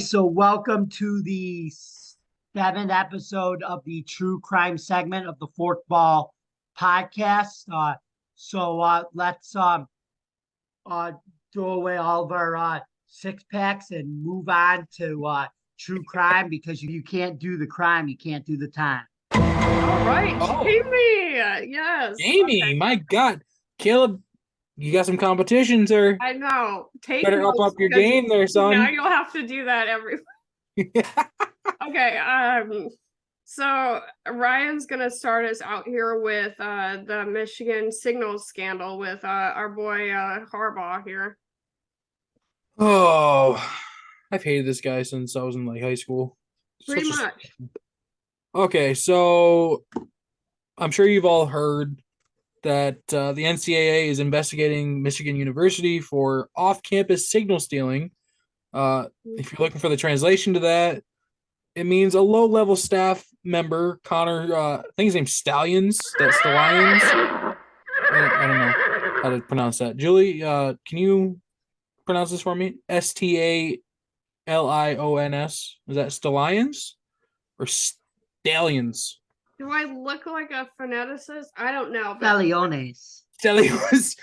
so welcome to the seventh episode of the true crime segment of the Fourth Ball podcast. Let's throw away all of our six packs and move on to true crime because you can't do the crime, you can't do the time. All right, Jamie. Yes. Jamie, Okay. my God. Caleb, you got some competition, sir. I know. Take Better notes up your because game there, son. Now you'll have to do that every. Okay. So Ryan's gonna start us out here with the Michigan signal scandal with our boy Harbaugh here. Oh, I've hated this guy since I was in high school. Pretty much. Okay, so I'm sure you've all heard that the NCAA is investigating Michigan University for off-campus signal stealing. If you're looking for the translation to that, it means a low-level staff member, Connor, I think his name's Stallions. That's the Lions. I don't know how to pronounce that. Julie, can you pronounce this for me? Stalions. Is that Stallions or Stallions? Do I look like a phoneticist? I don't know. Stalliones. Stallions.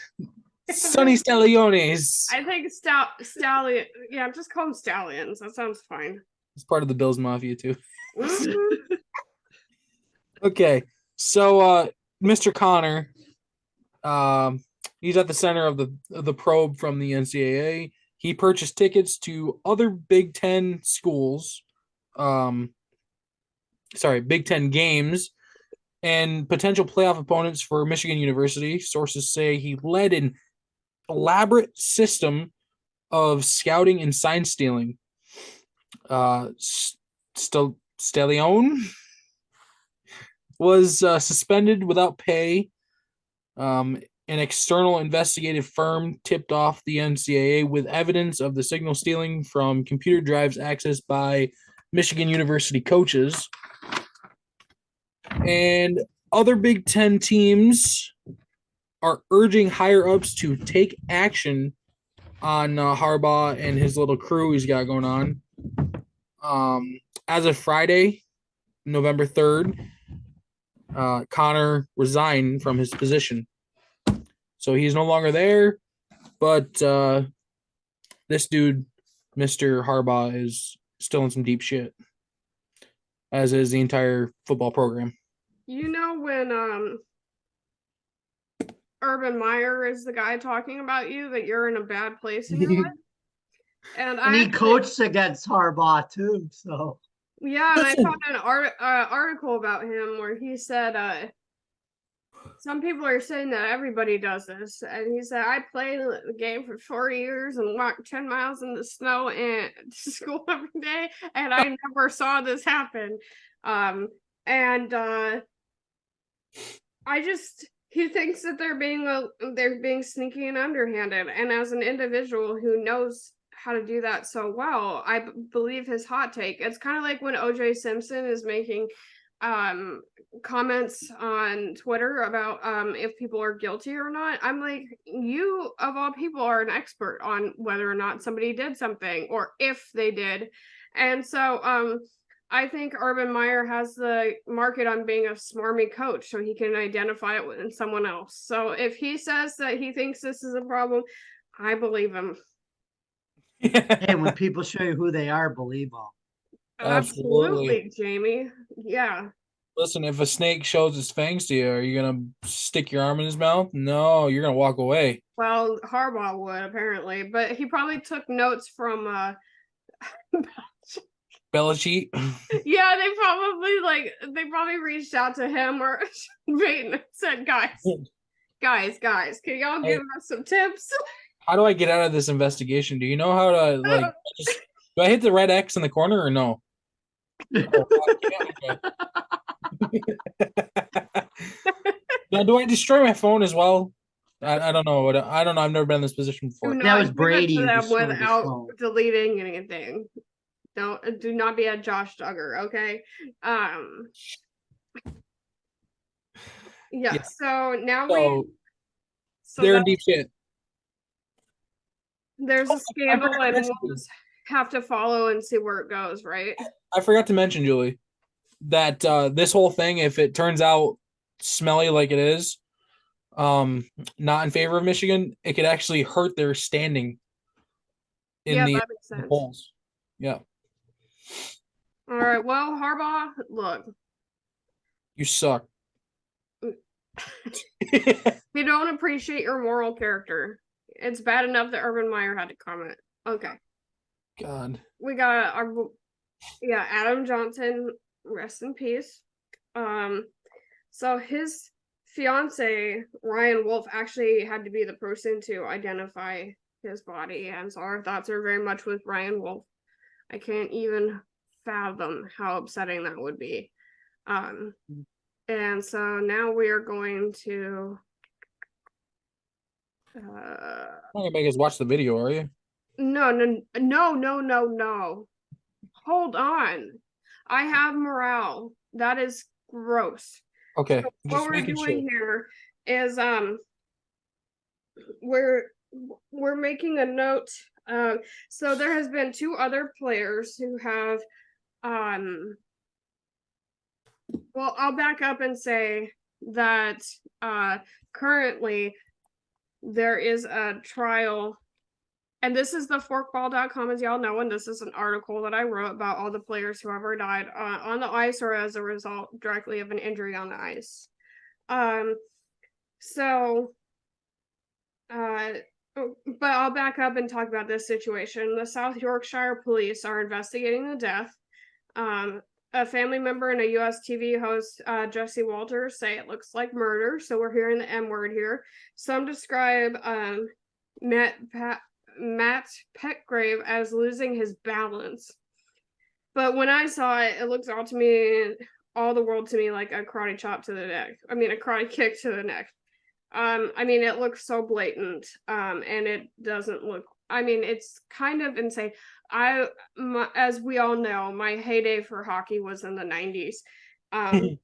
Sonny Stalliones. I think stallion. Yeah, just call them stallions. That sounds fine. It's part of the Bills Mafia too. Mhm. Okay, so Mr. Connor, he's at the center of the probe from the NCAA. He purchased tickets to other Big Ten schools, Big Ten games, and potential playoff opponents for Michigan University. Sources say he led an elaborate system of scouting and sign stealing. Stallion was suspended without pay. An external investigative firm tipped off the NCAA with evidence of the signal stealing from computer drives accessed by Michigan University coaches. And other Big Ten teams are urging higher-ups to take action on Harbaugh and his little crew he's got going on. As of Friday, November 3rd, Connor resigned from his position. So he's no longer there, but this dude, Mr. Harbaugh, is still in some deep shit, as is the entire football program. You know when Urban Meyer is the guy talking about you, that you're in a bad place in your life? And he coached against Harbaugh too, so. Yeah, and I found an article about him where he said some people are saying that everybody does this, and he said, I played the game for 4 years and walked 10 miles in the snow and to school every day, and I never saw this happen. He thinks that they're being sneaky and underhanded, and as an individual who knows how to do that so well, I believe his hot take. It's kind of like when OJ Simpson is making comments on Twitter about if people are guilty or not. I'm like, you of all people are an expert on whether or not somebody did something or if they did. And so I think Urban Meyer has the market on being a smarmy coach, so he can identify it in someone else. So if he says that he thinks this is a problem, I believe him. Hey, when people show you who they are, believe them. Absolutely, Jamie. Yeah. Listen, if a snake shows its fangs to you, are you gonna stick your arm in his mouth? No, you're gonna walk away. Well, Harbaugh would apparently, but he probably took notes from Belichick. Yeah, they probably reached out to him or Peyton and said, guys, can y'all give us some tips? How do I get out of this investigation? Do you know how to do I hit the red X in the corner or no? Now, do I destroy my phone as well? I don't know. I don't know. I've never been in this position before. That was Brady without deleting anything. Do not be a Josh Duggar, okay? Yeah. So now they're in deep shit. There's a scandal, and have to follow and see where it goes, right? I forgot to mention, Julie, that this whole thing, if it turns out smelly like it is, not in favor of Michigan, it could actually hurt their standing in Yeah, the that makes sense. polls. Yeah, All right. Well, Harbaugh, look, you suck. we don't appreciate your moral character. It's bad enough that Urban Meyer had to comment. Okay. God. We got our Adam Johnson, rest in peace. So his fiance Ryan Wolf actually had to be the person to identify his body, and so our thoughts are very much with Ryan Wolf. I can't even fathom how upsetting that would be. And so now we are going to Not gonna make us watch the video, are you? no. Hold on. I have morale. That is gross. Okay, So just what we're making doing sure. here is we're making a note. So there has been 2 other players who have well, I'll back up and say that currently there is a trial, and this is the forkball.com, as y'all know, and this is an article that I wrote about all the players who ever died on the ice or as a result directly of an injury on the ice. But I'll back up and talk about this situation. The South Yorkshire police are investigating the death. A family member and a US TV host, Jesse Walters, say it looks like murder. So we're hearing the M word here. Some describe Matt Petgrave as losing his balance. But when I saw it, it looked all the world to me like a karate chop to the neck. I mean, a karate kick to the neck. I mean, it looks so blatant, and it doesn't look. I mean, it's kind of insane. As we all know, my heyday for hockey was in the 90s. And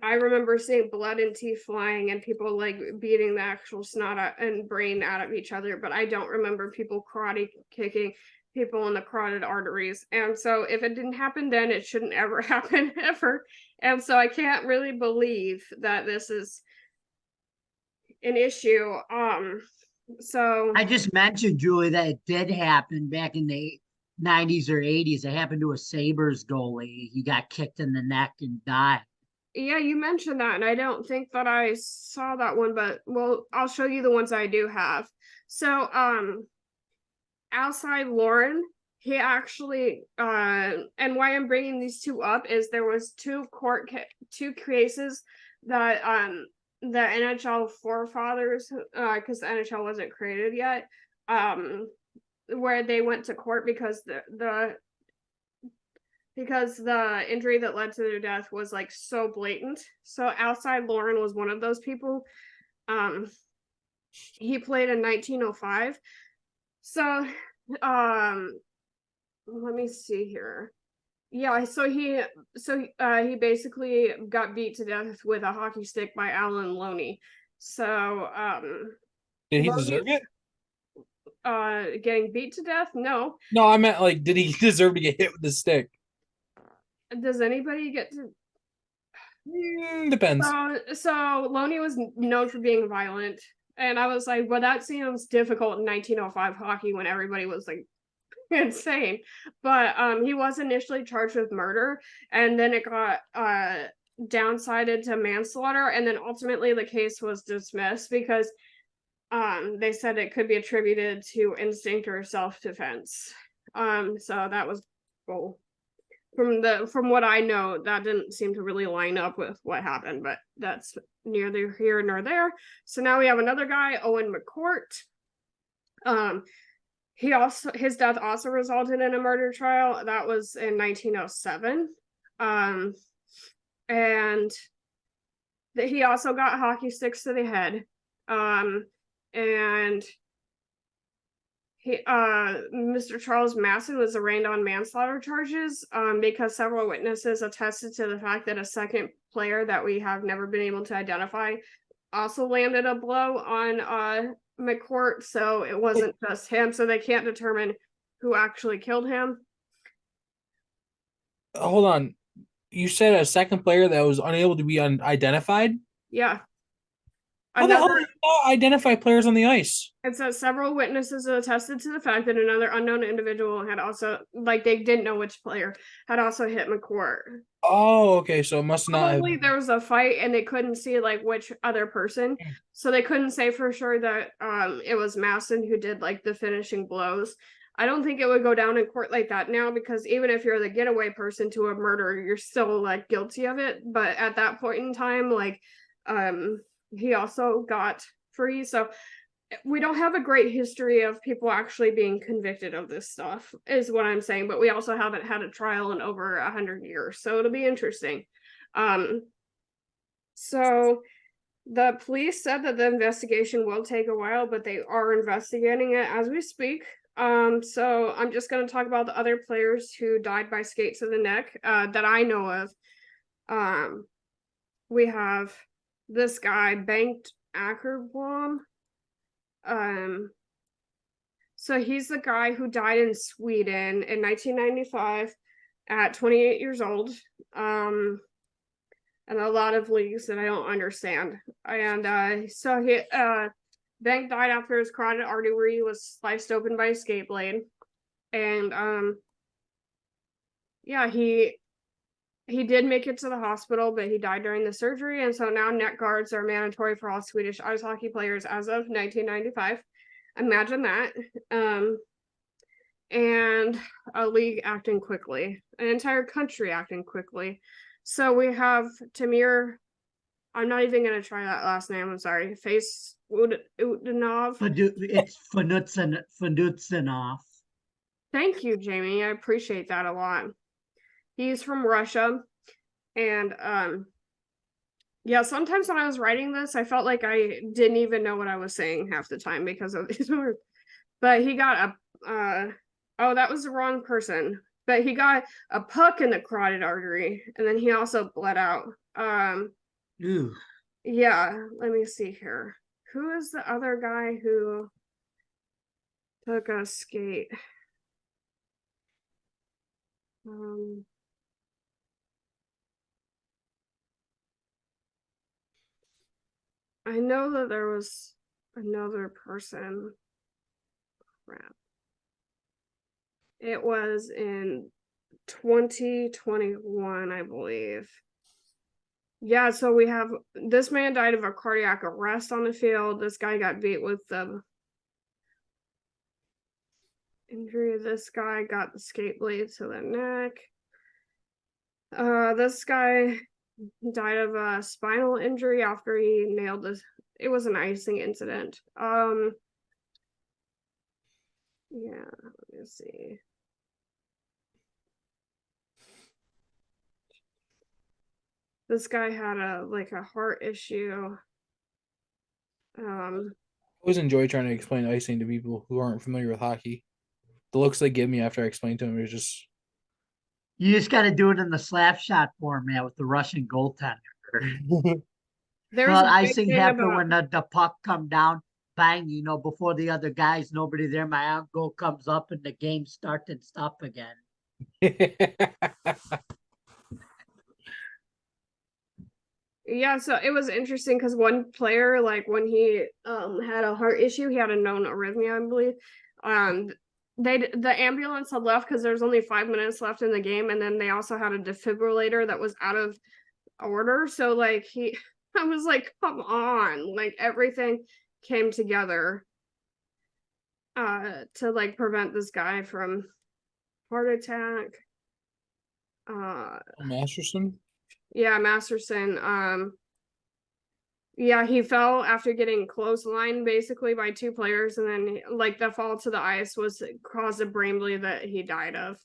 I remember seeing blood and teeth flying and people like beating the actual snot out and brain out of each other. But I don't remember people karate kicking people in the carotid arteries. And so if it didn't happen then, it shouldn't ever happen ever. And so I can't really believe that this is an issue. So I just mentioned, Julie, that it did happen back in the 90s or 80s. It happened to a Sabres goalie. He got kicked in the neck and died. yeah, you mentioned that, and I don't think that I saw that one, but well, I'll show you the ones I do have. So, outside Lauren, he actually, and why I'm bringing these 2 up is there was 2 cases that the NHL forefathers, because the NHL wasn't created yet, where they went to court because the injury that led to their death was like so blatant. So outside Lauren was one of those people. He played in 1905. So let me see here. Yeah, so he basically got beat to death with a hockey stick by Alan Loney. So Did he Loney, deserve it? getting beat to death? No. No, I meant like, did he deserve to get hit with the stick? Does anybody get to? Depends. So Loney was known for being violent, and I was like, well, that seems difficult in 1905 hockey when everybody was like insane. But he was initially charged with murder, and then it got downsided to manslaughter, and then ultimately the case was dismissed because they said it could be attributed to instinct or self-defense. So that was cool. From what I know, that didn't seem to really line up with what happened, but that's neither here nor there. So now we have another guy, Owen McCourt. His death also resulted in a murder trial. That was in 1907. And he also got hockey sticks to the head. And Mr. Charles Masson was arraigned on manslaughter charges because several witnesses attested to the fact that a second player that we have never been able to identify also landed a blow on McCourt, so it wasn't just him, so they can't determine who actually killed him. Hold on. You said a second player that was unable to be identified? Yeah. How the hell Another do you not identify players on the ice? It says several witnesses attested to the fact that another unknown individual had also, like, they didn't know which player had also hit McCourt. Oh, okay. So it must not have. Probably there was a fight and they couldn't see like which other person, so they couldn't say for sure that it was Masson who did like the finishing blows. I don't think it would go down in court like that now, because even if you're the getaway person to a murder, you're still like guilty of it. But at that point in time, like he also got free. So we don't have a great history of people actually being convicted of this stuff, is what I'm saying. But we also haven't had a trial in over 100 years, so it'll be interesting. So the police said that the investigation will take a while, but they are investigating it as we speak. So I'm just going to talk about the other players who died by skates to the neck that I know of. We have this guy, Bengt Ackerblom. So he's the guy who died in Sweden in 1995 at 28 years old. And a lot of leagues that I don't understand. And so Bank died after his carotid artery was sliced open by a skate blade. And yeah, he did make it to the hospital, but he died during the surgery. And so now neck guards are mandatory for all Swedish ice hockey players as of 1995. Imagine that. And a league acting quickly, an entire country acting quickly. So we have Tamir. I'm not even going to try that last name. I'm sorry. Face Udinov. It's Fanutsinov. Thank you, Jamie. I appreciate that a lot. He's from Russia. And yeah, sometimes when I was writing this, I felt like I didn't even know what I was saying half the time because of these words. But he got oh, that was the wrong person. But he got a puck in the carotid artery, and then he also bled out. Ooh. Yeah, let me see here. Who is the other guy who took a skate? I know that there was another person. Crap. It was in 2021, I believe. Yeah, so we have this man died of a cardiac arrest on the field. This guy got beat with the injury. This guy got the skate blade to the neck. This guy died of a spinal injury after he nailed this. It was an icing incident. Yeah, let me see. This guy had a heart issue. I always enjoy trying to explain icing to people who aren't familiar with hockey. The looks they give me after I explain to them is just. You just got to do it in the slap shot format with the Russian goaltender. There's Well, a big icing thing happened about when the puck come down, bang, before the other guys, nobody there. My uncle comes up and the game starts and stop again. Yeah, so it was interesting because one player, like when he had a heart issue, he had a known arrhythmia, I believe. The ambulance had left because there's only 5 minutes left in the game, and then they also had a defibrillator that was out of order. So like I was like, come on, like everything came together to like prevent this guy from heart attack. Masterson? Yeah, Masterson. Yeah, he fell after getting clotheslined basically by two players, and then like the fall to the ice was caused a brain bleed that he died of.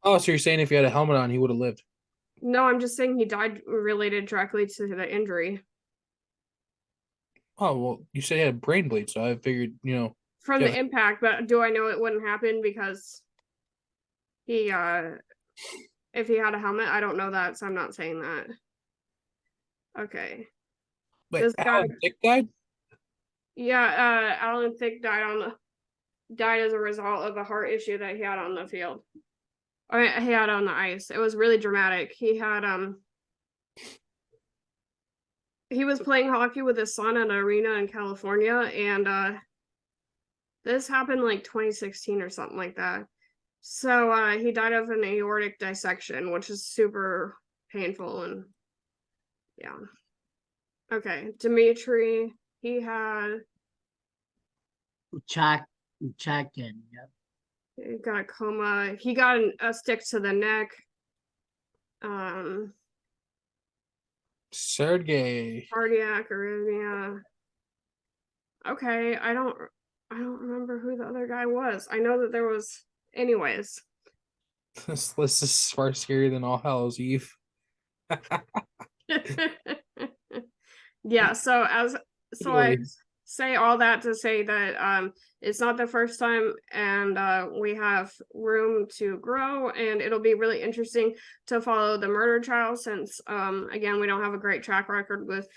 Oh, so you're saying if he had a helmet on, he would have lived? No, I'm just saying he died related directly to the injury. Oh, well, you said he had a brain bleed, so I figured, From yeah. the impact, but do I know it wouldn't happen because he if he had a helmet? I don't know that, so I'm not saying that. Okay. Wait, This guy, Alan Thicke died? yeah, Alan Thicke died on died as a result of a heart issue that he had on the field. Or he had on the ice. It was really dramatic. He was playing hockey with his son in an arena in California, and this happened like 2016 or something like that. So he died of an aortic dissection, which is super painful, and yeah. Okay, Dimitri, he had Uchak, Yep. he got a coma. He got a stick to the neck. Sergey. Cardiac arrhythmia. Okay, I don't remember who the other guy was. I know that there was. Anyways, This list is far scarier than All Hallows Eve. yeah. So I Really? say all that to say that it's not the first time, and we have room to grow, and it'll be really interesting to follow the murder trial, since again, we don't have a great track record with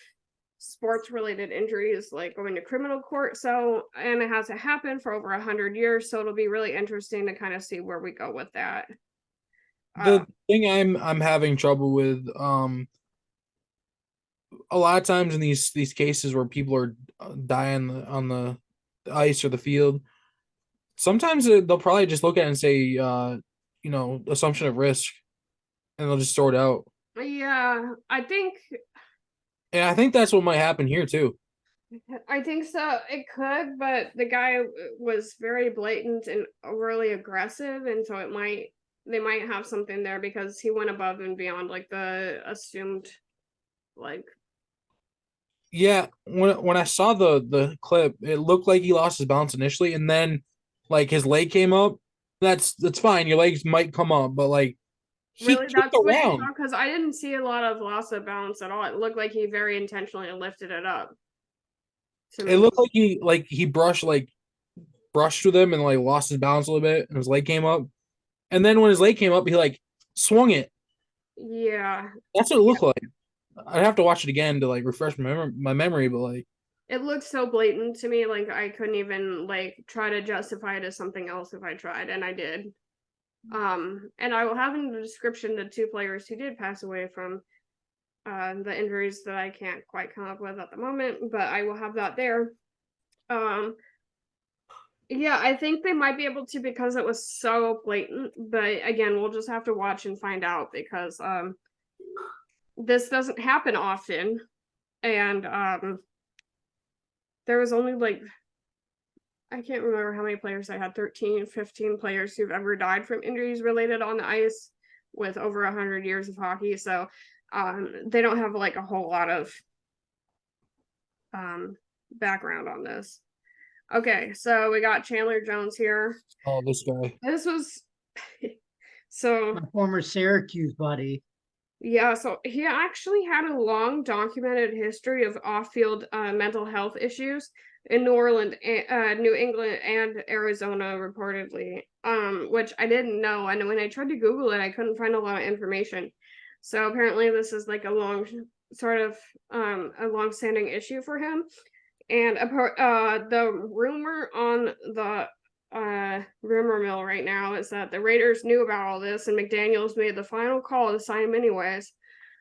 sports related injuries like going to criminal court. So, and it hasn't happened for over 100 years, so it'll be really interesting to kind of see where we go with that. The thing I'm having trouble with, a lot of times in these cases where people are dying on the ice or the field, sometimes they'll probably just look at it and say, assumption of risk, and they'll just throw it out. Yeah, I think And I think that's what might happen here too. so. It could, but the guy was very blatant and overly aggressive, and so they might have something there because he went above and beyond like the assumed, like. Yeah, when I saw the clip, it looked like he lost his balance initially, and then like his leg came up. That's fine. Your legs might come up, but like he Really, kicked that's what you around. saw? Because I didn't see a lot of loss of balance at all. It looked like he very intentionally lifted it up. To It me. looked like he brushed with him and like lost his balance a little bit, and his leg came up. And then when his leg came up, he like swung it. Yeah. That's what it looked like. I'd have to watch it again to like refresh my memory, but like It looked so blatant to me, like I couldn't even like try to justify it as something else if I tried, and I did. And I will have in the description the two players who did pass away from the injuries that I can't quite come up with at the moment, but I will have that there. Yeah, I think they might be able to because it was so blatant, but again, we'll just have to watch and find out because this doesn't happen often, and there was only like, I can't remember how many players I had, 13, 15 players who've ever died from injuries related on the ice with over 100 years of hockey. So they don't have like a whole lot of background on this. Okay, so we got Chandler Jones here. oh, this guy. This was so My former Syracuse buddy. yeah, so he actually had a long documented history of off-field mental health issues in New England, and Arizona, reportedly. Which I didn't know, and when I tried to Google it, I couldn't find a lot of information. So apparently, this is like a long-standing issue for him. And the rumor on the rumor mill right now is that the Raiders knew about all this, and McDaniels made the final call to sign him anyways.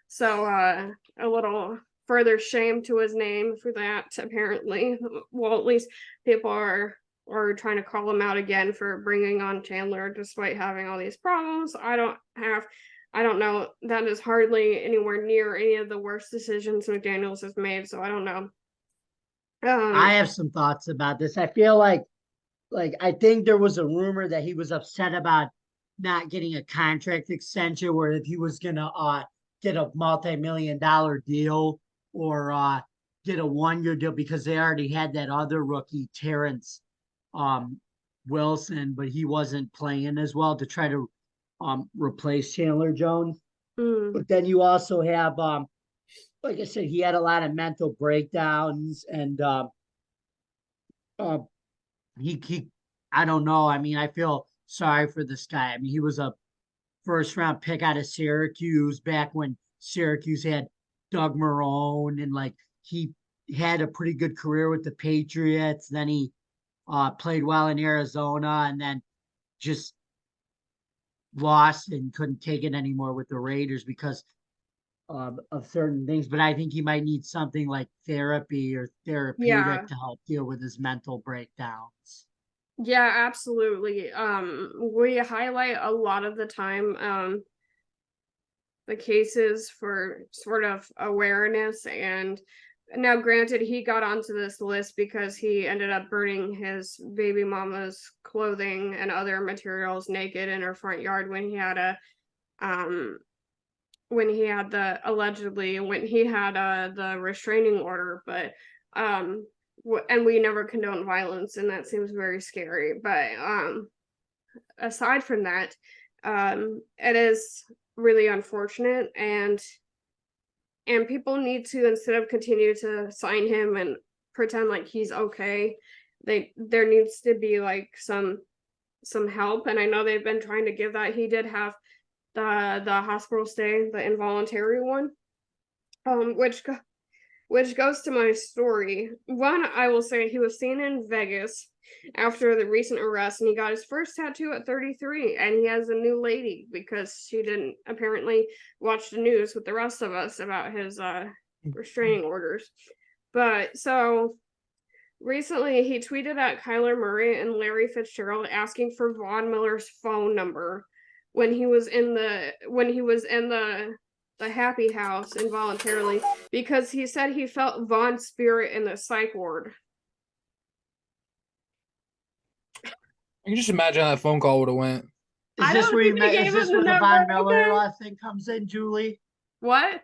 So a little further shame to his name for that, apparently. Well, at least people are trying to call him out again for bringing on Chandler despite having all these problems. I don't know. That is hardly anywhere near any of the worst decisions McDaniels has made, so I don't know. I have some thoughts about this. I feel like I think there was a rumor that he was upset about not getting a contract extension, where if he was gonna get a multi-million-dollar deal or get a 1-year deal, because they already had that other rookie, Terrence Wilson, but he wasn't playing as well, to try to replace Chandler Jones. But then you also have like I said, he had a lot of mental breakdowns, and he I don't know. I mean, I feel sorry for this guy. I mean, he was a first round pick out of Syracuse back when Syracuse had Doug Marrone, and like he had a pretty good career with the Patriots. Then he played well in Arizona, and then just lost and couldn't take it anymore with the Raiders because of certain things. But I think he might need something like therapy or Yeah. therapeutic to help deal with his mental breakdowns. Yeah, absolutely. We highlight a lot of the time the cases for sort of awareness, and now granted he got onto this list because he ended up burning his baby mama's clothing and other materials naked in her front yard when he had a when he had the allegedly when he had the restraining order, but and we never condone violence, and that seems very scary, but aside from that, it is really unfortunate, and people need to, instead of continue to sign him and pretend like he's okay, there needs to be like some help, and I know they've been trying to give that. He did have the hospital stay, the involuntary one, which goes to my story. One, I will say he was seen in Vegas after the recent arrest, and he got his first tattoo at 33, and he has a new lady because she didn't apparently watch the news with the rest of us about his restraining orders. But so recently he tweeted at Kyler Murray and Larry Fitzgerald asking for Von Miller's phone number when he was in the happy house involuntarily, because he said he felt Vaughn's spirit in the psych ward. I can just imagine how that phone call would have went. I don't think they gave Is this him where the the Von number, Miller okay. thing comes in, Julie? What?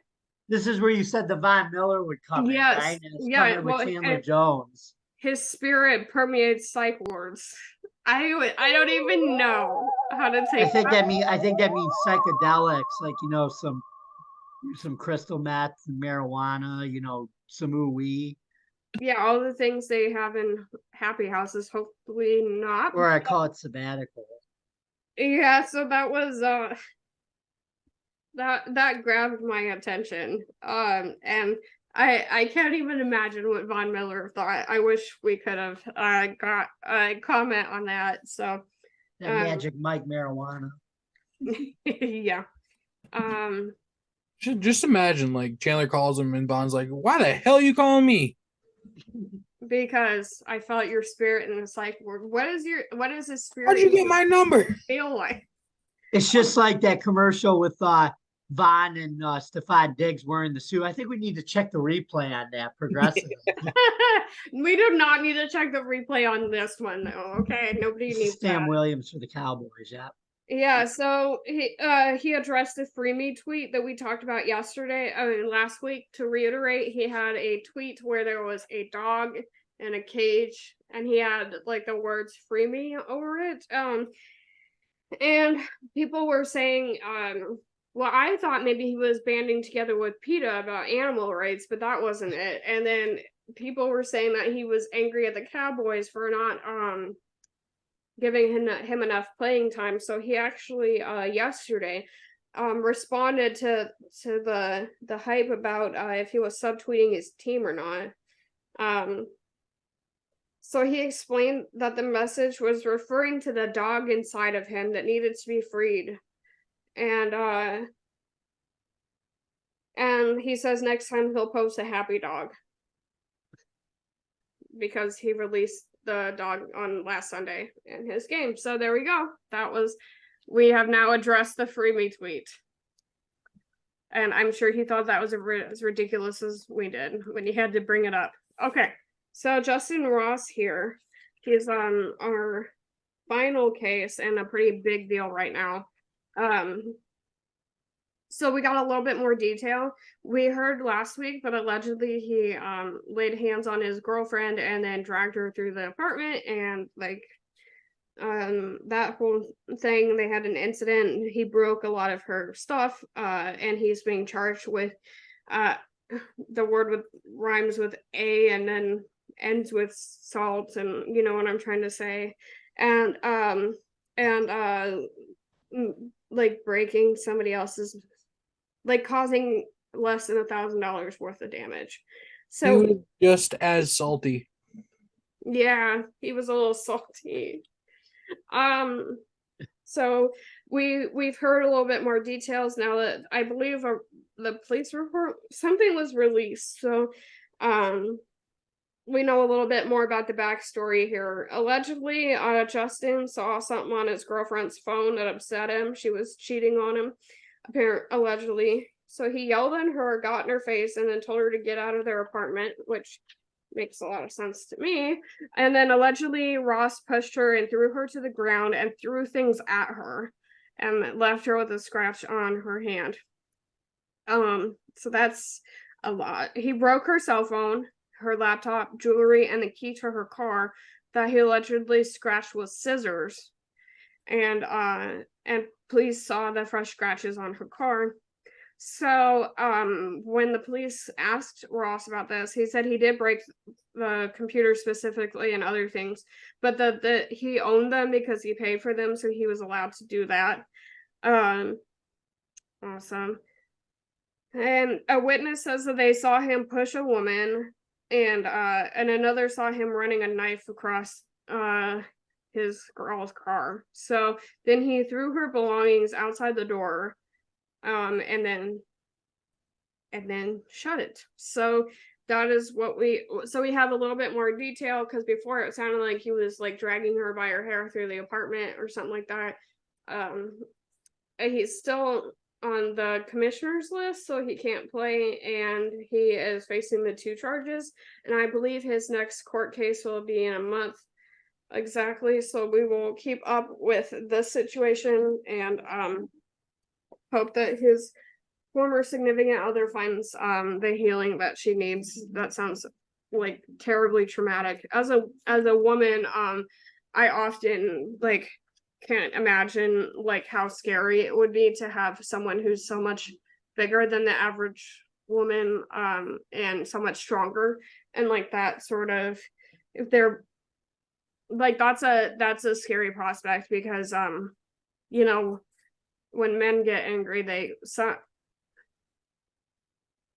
This is where you said the Von Miller would come in, Yes. right? And it's Yeah. coming Well, with Chandler Jones. his spirit permeates psych wards. I don't even know how to take. I think that means psychedelics, like some crystal meth and marijuana, some ooey. Yeah, all the things they have in happy houses. Hopefully not. Or I call it sabbatical. Yeah, so that was that grabbed my attention. And I can't even imagine what Von Miller thought. I wish we could have got a comment on that. So That magic Mike marijuana. yeah. Just imagine, like, Chandler calls him and Bond's like, "Why the hell are you calling me?" Because I felt your spirit in the psych ward. What is his spirit? How'd you get my number? Feel like? It's just like that commercial with Von and Stefan Diggs wearing the suit. I think we need to check the replay on that progressive. We do not need to check the replay on this one, though. Okay, nobody needs Sam that. Williams for the Cowboys. Yeah. Yeah, so he addressed the Free Me tweet that we talked about last week. To reiterate, he had a tweet where there was a dog in a cage, and he had like the words "Free Me" over it. And people were saying, well, I thought maybe he was banding together with PETA about animal rights, but that wasn't it. And then people were saying that he was angry at the Cowboys for not giving him enough playing time. So he actually yesterday responded to the hype about if he was subtweeting his team or not. So he explained that the message was referring to the dog inside of him that needed to be freed. And he says next time he'll post a happy dog because he released the dog on last Sunday in his game. So there we go. We have now addressed the Free Me tweet. And I'm sure he thought that was as ridiculous as we did when he had to bring it up. Okay, so Justin Ross here. He's on our final case and a pretty big deal right now. So we got a little bit more detail. We heard last week that allegedly he laid hands on his girlfriend and then dragged her through the apartment, and that whole thing, they had an incident. He broke a lot of her stuff, and he's being charged with the word with rhymes with A and then ends with salt, and you know what I'm trying to say. And like breaking somebody else's, like causing less than $1,000 worth of damage. So just as salty. Yeah, he was a little salty. So we've heard a little bit more details now that I believe the police report something was released. So we know a little bit more about the backstory here. Allegedly, Justin saw something on his girlfriend's phone that upset him. She was cheating on him, allegedly. So he yelled at her, got in her face, and then told her to get out of their apartment, which makes a lot of sense to me. And then allegedly, Ross pushed her and threw her to the ground and threw things at her and left her with a scratch on her hand. So that's a lot. He broke her cell phone, her laptop, jewelry, and the key to her car that he allegedly scratched with scissors. And police saw the fresh scratches on her car. So when the police asked Ross about this, he said he did break the computer specifically and other things, but that he owned them because he paid for them, so he was allowed to do that. Awesome. And a witness says that they saw him push a woman, and another saw him running a knife across his girl's car. So then he threw her belongings outside the door, and then shut it. So that is what we have a little bit more detail, because before it sounded like he was like dragging her by her hair through the apartment or something like that. He's still on the commissioner's list, so he can't play, and he is facing the 2 charges, and I believe his next court case will be in a month exactly. So we will keep up with this situation and hope that his former significant other finds the healing that she needs. That sounds like terribly traumatic. As a woman, I often like can't imagine like how scary it would be to have someone who's so much bigger than the average woman, and so much stronger, and like that sort of, if they're like, that's a scary prospect, because you know, when men get angry,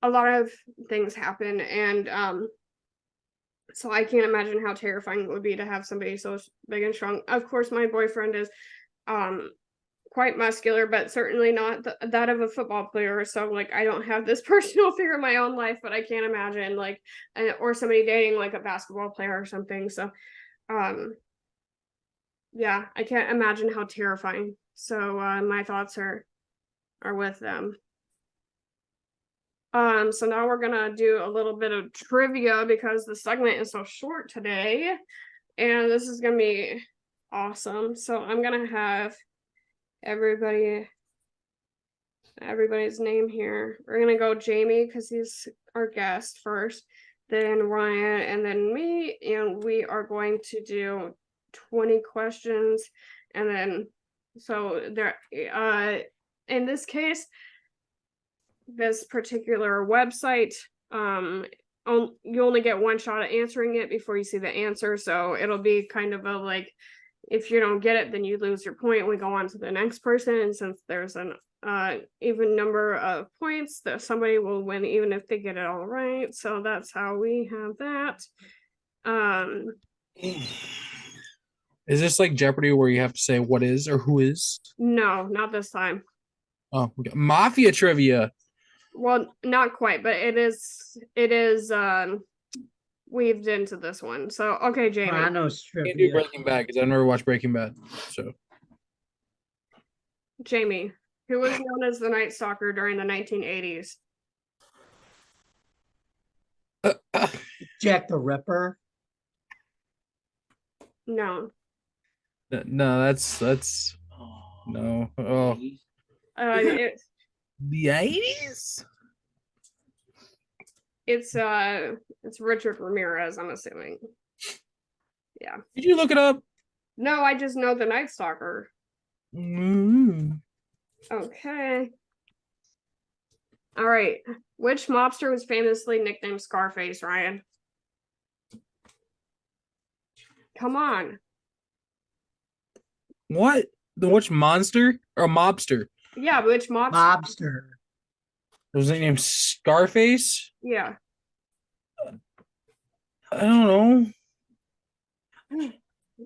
a lot of things happen, and so I can't imagine how terrifying it would be to have somebody so big and strong. Of course, my boyfriend is quite muscular, but certainly not that of a football player. So like, I don't have this personal fear in my own life, but I can't imagine like, or somebody dating like a basketball player or something. So yeah, I can't imagine how terrifying. So my thoughts are with them. So now we're gonna do a little bit of trivia because the segment is so short today, and this is gonna be awesome. So I'm gonna have everybody's name here. We're gonna go Jamie because he's our guest first, then Ryan, and then me, and we are going to do 20 questions, and then so there in this case, this particular website, you only get one shot at answering it before you see the answer, so it'll be kind of a like, if you don't get it, then you lose your point. We go on to the next person, and since there's an even number of points, that somebody will win even if they get it all right. So that's how we have that. Is this like Jeopardy where you have to say what is or who is? No, not this time. Oh, we got Mafia trivia. Well, not quite, but it is weaved into this one. So okay, Jamie. Sopranos Can't do trivia. Breaking Bad because I've never watched Breaking Bad. So Jamie, who was known as the Night Stalker during the 1980s? Jack the Ripper. No. no, that's no. Oh, the 80s. It's Richard Ramirez, I'm assuming. Yeah. Did you look it up? No, I just know the Night Stalker. Mm-hmm. Okay. All right. Which mobster was famously nicknamed Scarface, Ryan? Come on. What? Which monster or mobster? Yeah, which mobster? Mobster. Was it named Scarface? Yeah. I don't know.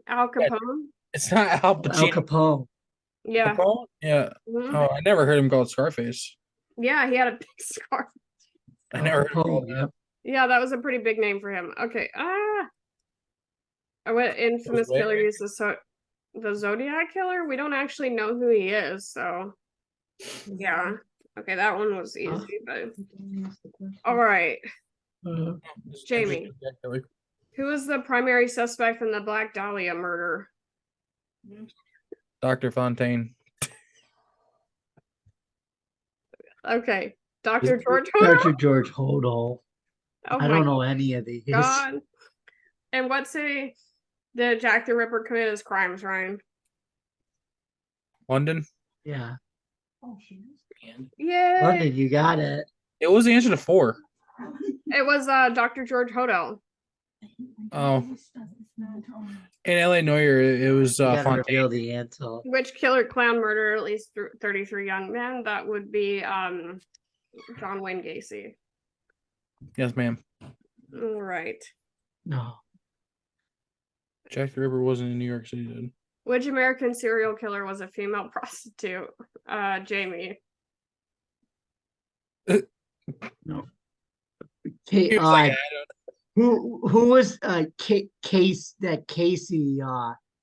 Al Capone. It's not Al Al Pacino. Capone. Yeah. Capone? Yeah. Mhm. Oh, I never heard him called Scarface. Yeah, he had a big scar. I Al never heard him called Capone, that. yep. Yeah, that was a pretty big name for him. Okay. What infamous way killer back. used the Zodiac killer? We don't actually know who he is, so yeah. Okay, that one was easy, but all right. Jamie. Who is the primary suspect in the Black Dahlia murder? Dr. Fontaine. Okay. Dr. George Hodo? Dr. George Hodel. Oh I my don't know any of these. God. And what city did Jack the Ripper commit his crimes, Ryan? London. Yeah. Yay! London, you got it. It was the answer to 4. It was Dr. George Hodel. Oh. In L.A. Noyer, it was You gotta Fontaine. reveal the answer. Which killer clown murdered at least 33 young men? That would be John Wayne Gacy. Yes, ma'am. All right. No. Jack the Ripper wasn't in New York City, dude. Which American serial killer was a female prostitute? Jamie. No. He was like, Who was Casey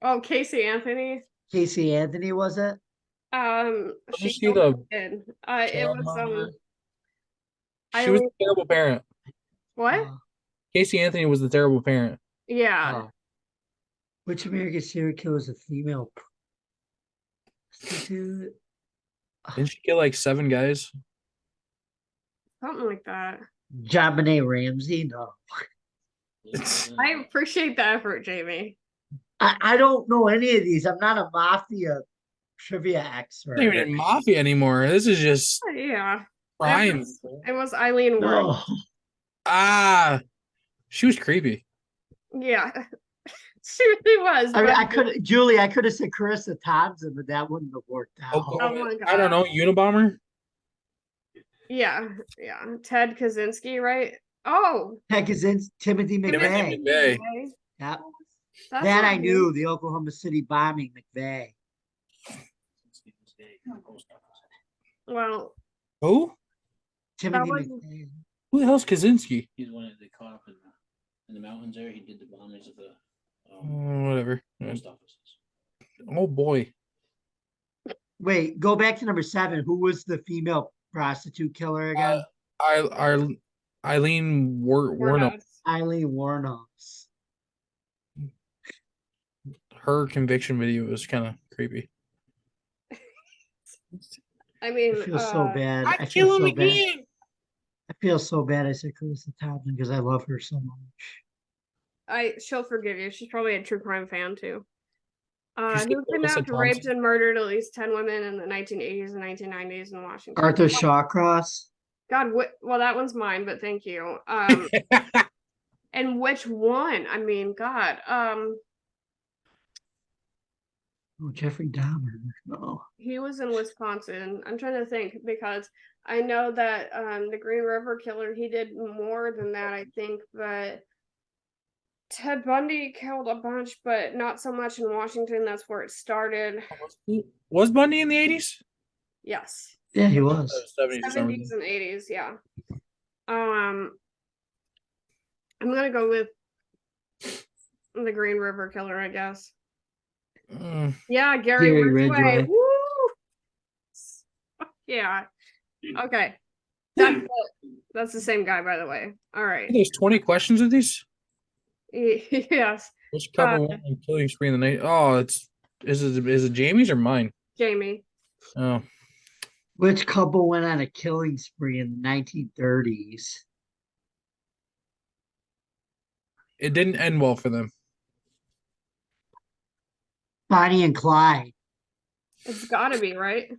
Oh, Casey Anthony. Casey Anthony, was it? She see the did. It was she was the terrible parent. what? Casey Anthony was the terrible parent. Yeah. Which American serial killer was a female prostitute? Didn't she kill like 7 guys? Something like that. JonBenet Ramsey? No. I appreciate the effort, Jamie. I don't know any of these. I'm not a mafia trivia expert. Not even in Mafia anymore. This is just Yeah. crime. It was Eileen Ward. No. She was creepy. Yeah. She really was. I mean, but- Julie, I could have said Carissa Thompson, but that wouldn't have worked out. Oh my God. I don't know. Unabomber? Yeah. Ted Kaczynski, right? Oh. Heck is in Timothy McVeigh. McVeigh. Yep. That's That not I knew, the Oklahoma City bombing, McVeigh. Well, Who? Timothy was- McVeigh. Who the hell's Kaczynski? He's the one that they caught up in the mountains there. He did the bombings of the Whatever. post offices. Oh boy. Wait, go back to number 7. Who was the female prostitute killer again? Eileen we're Warnock. not. Eileen Warnos. Her conviction video was kind of creepy. I mean, I feel so bad. I feel kill him so bad. again. I feel so bad. I said Carissa Thompson because I love her so much. she'll forgive you. She's probably a true crime fan too. She's Who like Melissa kidnapped, raped, Thompson. and murdered at least 10 women in the 1980s and 1990s in Washington? Arthur Shawcross. God, well, that one's mine, but thank you. And which one? I mean, God. Oh, Jeffrey Dahmer. No. He was in Wisconsin. I'm trying to think because I know that the Green River Killer, he did more than that, I think, but Ted Bundy killed a bunch, but not so much in Washington. That's where it started. Was Bundy in the 80s? Yes. Yeah, he was. 70s. 70s and 80s, yeah. I'm gonna go with the Green River Killer, I guess. Yeah, Gary Ridgway. Woo! Yeah. Okay. That's the same guy, by the way. All right. There's 20 questions of these. Yes. Which couple went on killing spree in the night? Oh, is it Jamie's or mine? Jamie. Oh, Which couple went on a killing spree in the 1930s? it didn't end well for them. Bonnie and Clyde. It's gotta be, right?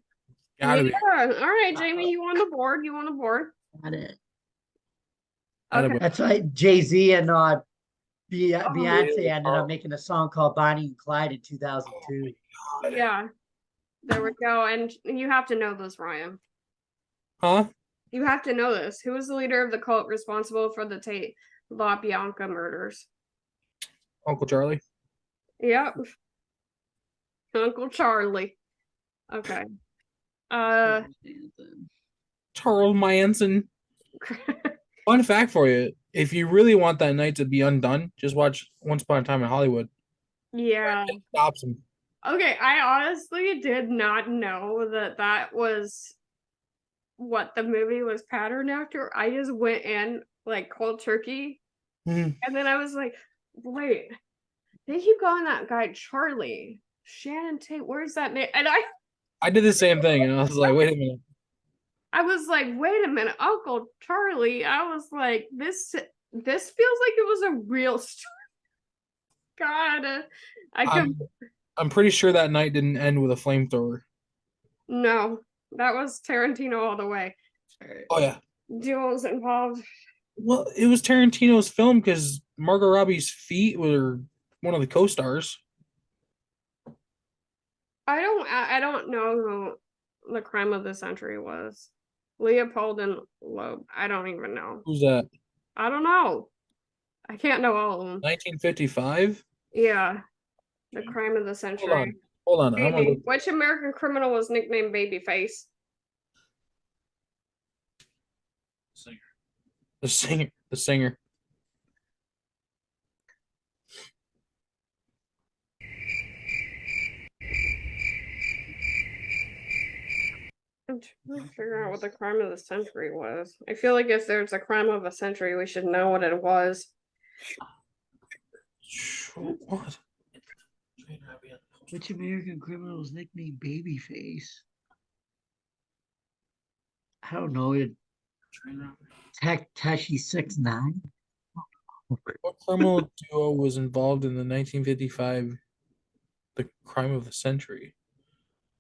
Gotta be. All right, Jamie, you on the board. You on the board. Got it. Okay. That's why Jay-Z and Beyonce yeah. ended up making a song called Bonnie and Clyde in 2002. Yeah. There we go. And you have to know this, Ryan. Huh? You have to know this. Who was the leader of the cult responsible for the Tate LaBianca murders? Uncle Charlie. Yep. Uncle Charlie. Okay. Charles Manson. Fun fact for you: if you really want that night to be undone, just watch Once Upon a Time in Hollywood. Yeah. It stops him. Okay, I honestly did not know that was what the movie was patterned after. I just went in like cold turkey, Mhm. and then I was like, wait, they keep calling that guy Charlie. Shannon Tate, where's that name? And I did the same thing, and I was like, wait a minute. I was like, wait a minute, Uncle Charlie. I was like, this feels like it was a real story. God, I'm pretty sure that night didn't end with a flamethrower. no, that was Tarantino all the way. Oh yeah. Duels involved. Well, it was Tarantino's film because Margot Robbie's feet were one of the co-stars. I don't know who the crime of the century was. Leopold and Loeb. I don't even know. Who's that? I don't know. I can't know all of them. 1955. Yeah, the crime of the century. Hold on. I'm gonna Baby. Which American criminal was nicknamed Babyface? Singer. the singer. I'm trying to figure out what the crime of the century was. I feel like if there's a crime of a century, we should know what it was. What? Which American criminal is nicknamed Babyface? I don't know. Tashi 6ix9ine. What criminal duo was involved in the 1955 The Crime of the Century?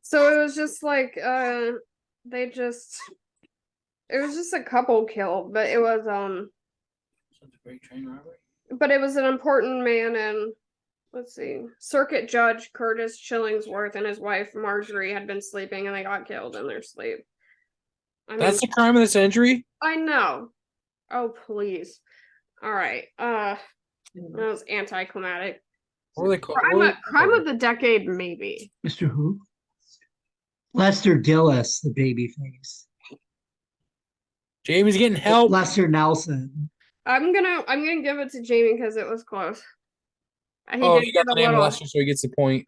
So it was just like it was just a couple killed, but it was The Great Train Robbery. but it was an important man, and let's see, Circuit Judge Curtis Chillingsworth and his wife Marjorie had been sleeping and they got killed in their sleep. That's the crime of the century? I know. Oh please. All right. That was anticlimactic. What were they called? Crime of the decade, maybe. Mr. Who? Lester Dillis, the Babyface. Jamie's getting help. Lester Nelson. I'm gonna give it to Jamie because it was close. He got the name Lester, so he gets the point.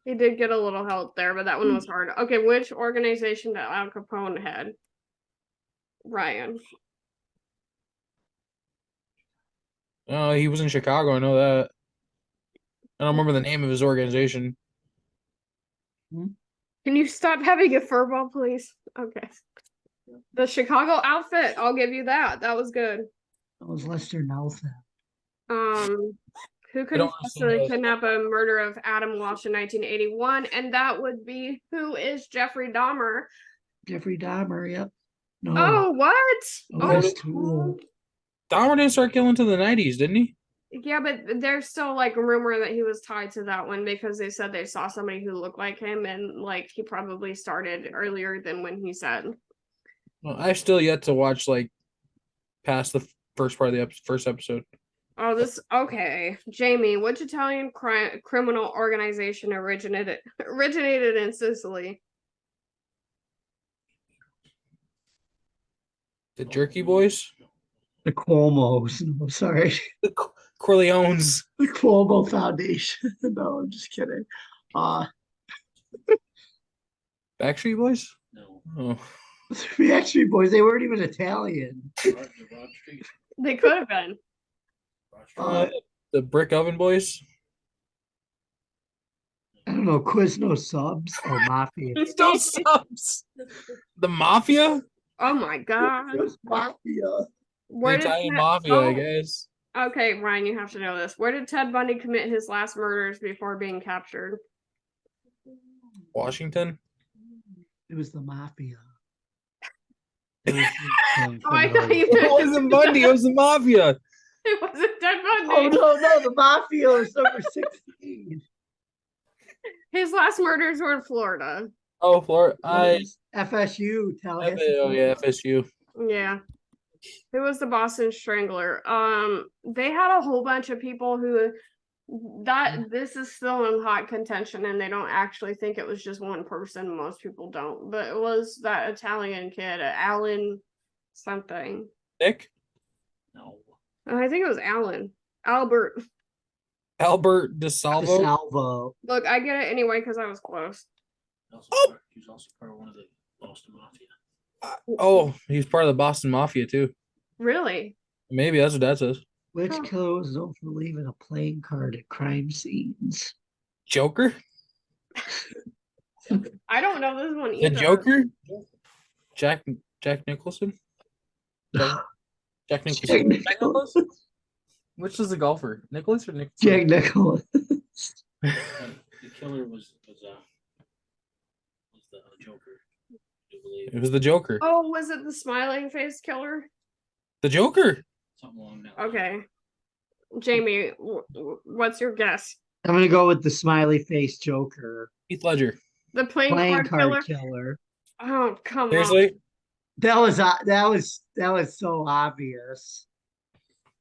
He did get a little help there, but that one was hard. Okay, which organization did Al Capone head? Ryan. Oh, he was in Chicago. I know that. I don't remember the name of his organization. Can you stop having a furball, please? Okay. The Chicago outfit. I'll give you that. That was good. That was Lester Nelson. Who confessed to the kidnap and murder of Adam Walsh in 1981? And that would be, who is Jeffrey Dahmer? Jeffrey Dahmer, yep. No. Oh, what? Otis Toole. Dahmer didn't start killing until the 90s, didn't he? Yeah, but there's still like a rumor that he was tied to that one because they said they saw somebody who looked like him, and like he probably started earlier than when he said. Well, I've still yet to watch like past the first part of the first episode. Oh, okay. Jamie, which Italian criminal organization originated in Sicily? The Jerky Boys? The Cuomos. No, sorry. The Corleones. The Cuomo Foundation. No, I'm just kidding. Backstreet Boys? No. Oh. The Backstreet Boys, they weren't even Italian. Broad Street. They could have been. The Brick Oven Boys? I don't know, Quizno Subs or Mafia. No subs. The Mafia? Oh my god. It was Mafia. The Italian Mafia, I guess. Okay, Ryan, you have to know this. Where did Ted Bundy commit his last murders before being captured? Washington? It was the Mafia. Oh, I thought you It wasn't Bundy, it was the Mafia. It wasn't Ted Bundy. Oh no, the Mafia was number 16. His last murders were in Florida. Oh, Florida. FSU, Tallahassee. Oh yeah, FSU. Yeah. It was the Boston Strangler. They had a whole bunch of people who This is still in hot contention, and they don't actually think it was just one person. Most people don't, but it was that Italian kid, Alan something. Nick? No. I think it was Alan. Albert. Albert DeSalvo? DeSalvo. Look, I get it anyway because I was close. He was also part of one of the Boston Mafia. Oh, he's part of the Boston Mafia too. Really? Maybe that's what that says. Which Huh. killer was known for leaving a playing card at crime scenes? Joker? I don't know this one The either. Joker? Jack Nicholson? Jack Nicholson. Jack Nicholas. Which is the golfer? Nicholas or Nicholson? Jack Nicholas. The killer was the Joker, I do believe. It was the Joker. Oh, was it the smiling face killer? The Joker. Something along that. Okay. Jamie, what's your guess? I'm gonna go with the smiley face Joker. Heath Ledger. The playing Playing card card killer? killer. Oh, come on. Seriously? That was so obvious.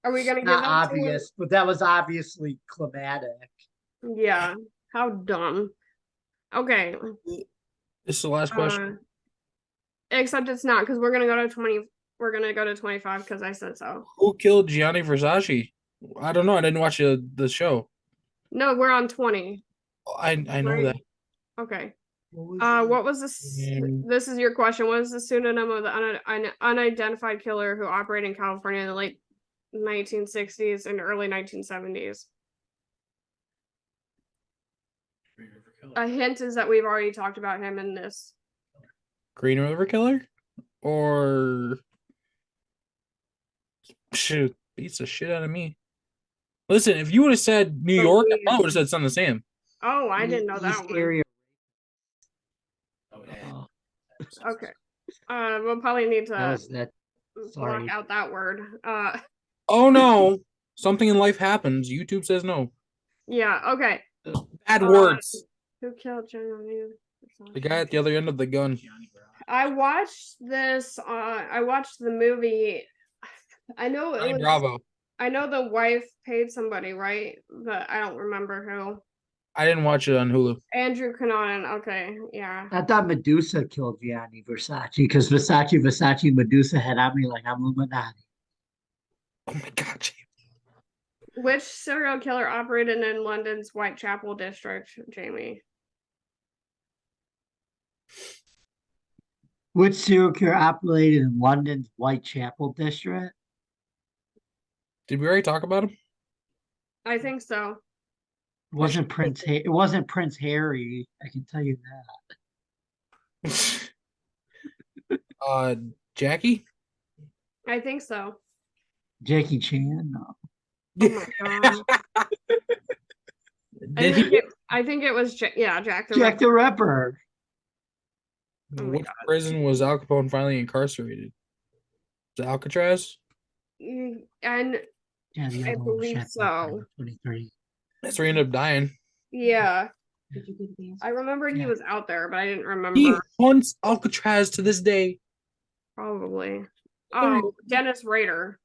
Are we gonna give Not that to him? obvious, but that was obviously climatic. Yeah. How dumb. Okay. This is the last question. Except it's not, because we're gonna go to 20. We're gonna go to 25 because I said so. Who killed Gianni Versace? I don't know. I didn't watch the show. No, we're on 20. I know Right. that. Okay. What What was this? This is your question. What is the pseudonym of the unidentified killer who operated in California in the late 1960s and early 1970s? Green River Killer. A hint is that we've already talked about him in this. Green River Killer? Or shoot, beats the shit out of me. Listen, if you would have said New York, I probably would have said Son of Sam. Oh, I didn't know that East one. area. Oh, yeah. Oh, Okay. We'll probably need that to was that. block sorry. out that word. Oh no. Something in life happens. YouTube says no. Yeah, okay. Bad words. Who killed Jamie? The guy at the other end of the gun. Gianni Versace. I watched this. I watched the movie. I know it Johnny was. Bravo. I know the wife paid somebody, right? But I don't remember who. I didn't watch it on Hulu. Andrew Cunanan. Okay, yeah. I thought Medusa killed Gianni Versace because Versace, Medusa had on me like I'm Illuminati. Oh my god, James. Which serial killer operated in London's Whitechapel district, Jamie? Which serial killer operated in London's Whitechapel district? Did we already talk about him? I think so. It wasn't Prince Harry. I can tell you that. Jackie? I think so. Jackie Chan. No. Oh my god. Did he? I think it was Jack the Jack Ripper. the Ripper. Oh my Which God. prison was Al Capone finally incarcerated? Is it Alcatraz? And Yeah, the I other one was believe Chapter so. 23. That's where he ended up dying. yeah, I remembered he Yeah. was out there, but I didn't remember. He haunts Alcatraz to this day. Probably. Oh, Dennis Rader.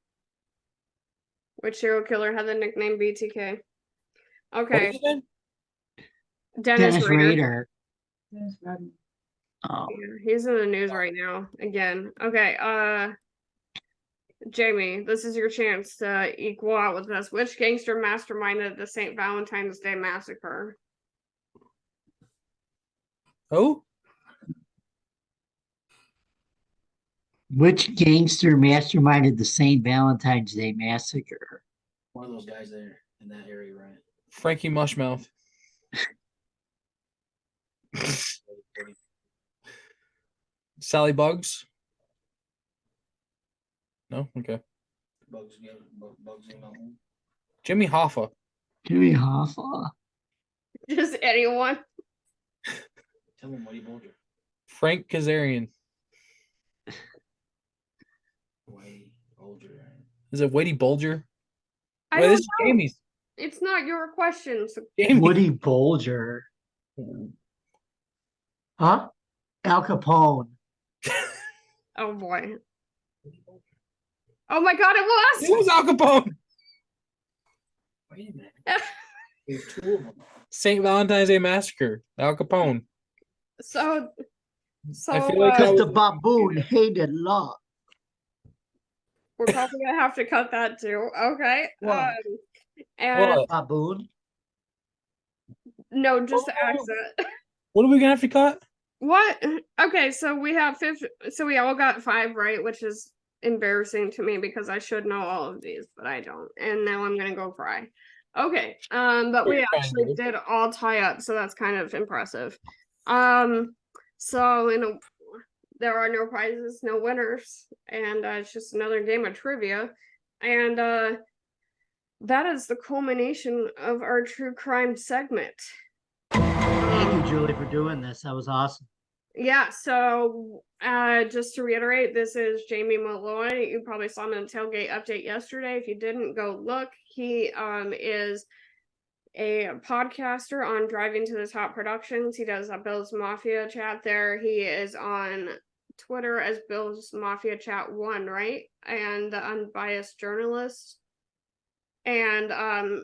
Which serial killer had the nickname BTK? What Okay, was his name? Dennis Rader. Rader. Oh, Yeah, he's in the news right now again. Okay, Jamie, this is your chance to equal out with this. Which gangster masterminded the St. Valentine's Day massacre? Oh? which gangster masterminded the St. Valentine's Day massacre? One of those guys there in that area, right? Frankie Mushmouth. Sally Bugs? No? Okay. Bugsy Mountain. Jimmy Hoffa. Jimmy Hoffa. Just anyone? Tell him Whitey Bulger. Frank Kazarian. Whitey Bulger, right? Is it Whitey Bulger? I Wait, don't this is know. Jamie's. It's not your question. So Jamie. Woody Bulger. Huh? Al Capone. oh boy. Oh my god, it It was Al Capone. Wait a minute. There's two of them. St. Valentine's Day Massacre, Al Capone. So I feel like Because that the was- baboon hated love. we're probably gonna have to cut that too. Okay. What? And What? Baboon? no, just the Oh. accent. What are we gonna have to cut? What? Okay, so we have so we all got 5 right, which is embarrassing to me because I should know all of these, but I don't. And now I'm gonna go cry. Okay. But we You're fine, actually dude. did all tie up, so that's kind of impressive. So there are no prizes, no winners, and it's just another game of trivia. And that is the culmination of our true crime segment. Thank you, Julie, for doing this. That was awesome. Yeah, so just to reiterate, this is Jamie Malloy. You probably saw him in the Tailgate update yesterday. If you didn't, go look. He is a podcaster on Driving to the Top Productions. He does a Bill's Mafia chat there. He is on Twitter as Bill's Mafia Chat 1, right? And the Unbiased Journalist. And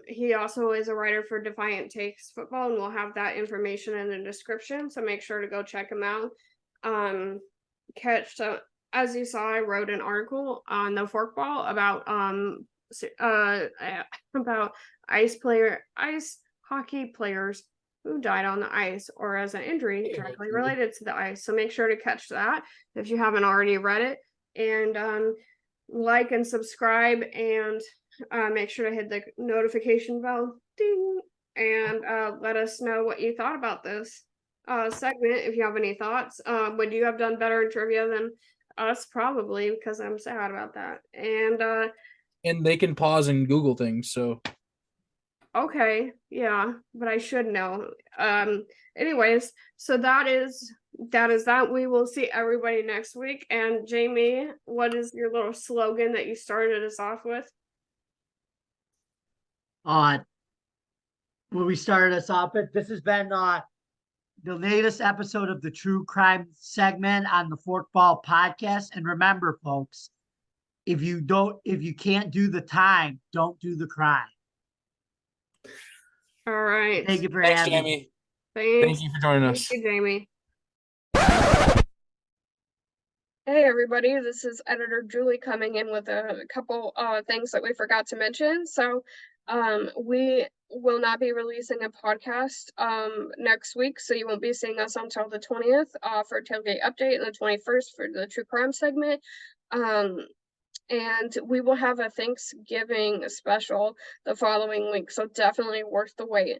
he also is a writer for Defiant Takes Football, and we'll have that information in the description. So make sure to go check him out. As you saw, I wrote an article on the Forkball about ice hockey players who died on the ice or as an injury directly related to the ice. So make sure to catch that if you haven't already read it, and like and subscribe, and make sure to hit the notification bell, ding, and let us know what you thought about this segment. If you have any thoughts, would you have done better in trivia than us? Probably, because I'm sad about that. And they can pause and Google things. So Okay, yeah, but I should know. Anyways, so that is that. We will see everybody next week. And Jamie, what is your little slogan that you started us off with? When we started us off, this has been the latest episode of the True Crime segment on the Forkball podcast. And remember, folks, if you can't do the time, don't do the crime. All right. Thank you for thanks, having me. Jamie. Thanks. Thank you for joining Thank us. you, Jamie. Hey everybody, this is editor Julie coming in with a couple things that we forgot to mention. So we will not be releasing a podcast next week, so you won't be seeing us until the 20th for Tailgate Update and the 21st for the True Crime segment. And we will have a Thanksgiving special the following week, so definitely worth the wait.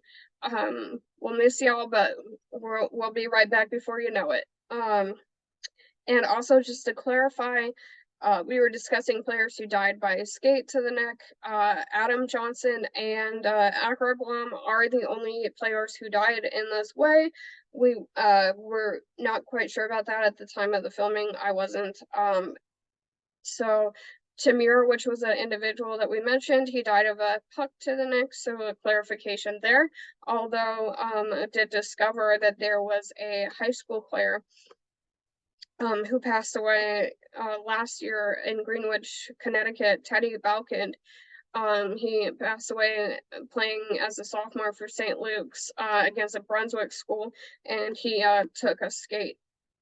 We'll miss y'all, but we'll be right back before you know it. And also, just to clarify, we were discussing players who died by skate to the neck. Adam Johnson and Akra Blum are the only players who died in this way. We were not quite sure about that at the time of the filming. I wasn't. So Tamir, which was an individual that we mentioned, he died of a puck to the neck, so a clarification there. Although I did discover that there was a high school player who passed away last year in Greenwich, Connecticut, Teddy Balkind. He passed away playing as a sophomore for St. Luke's against a Brunswick school, and he took a skate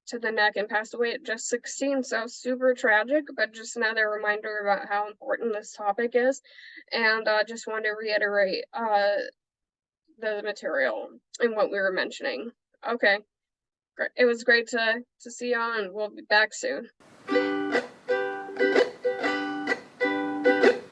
to the neck and passed away at just 16. So super tragic, but just another reminder about how important this topic is. And just wanted to reiterate the material and what we were mentioning. Okay, great. It was great to see y'all, and we'll be back soon.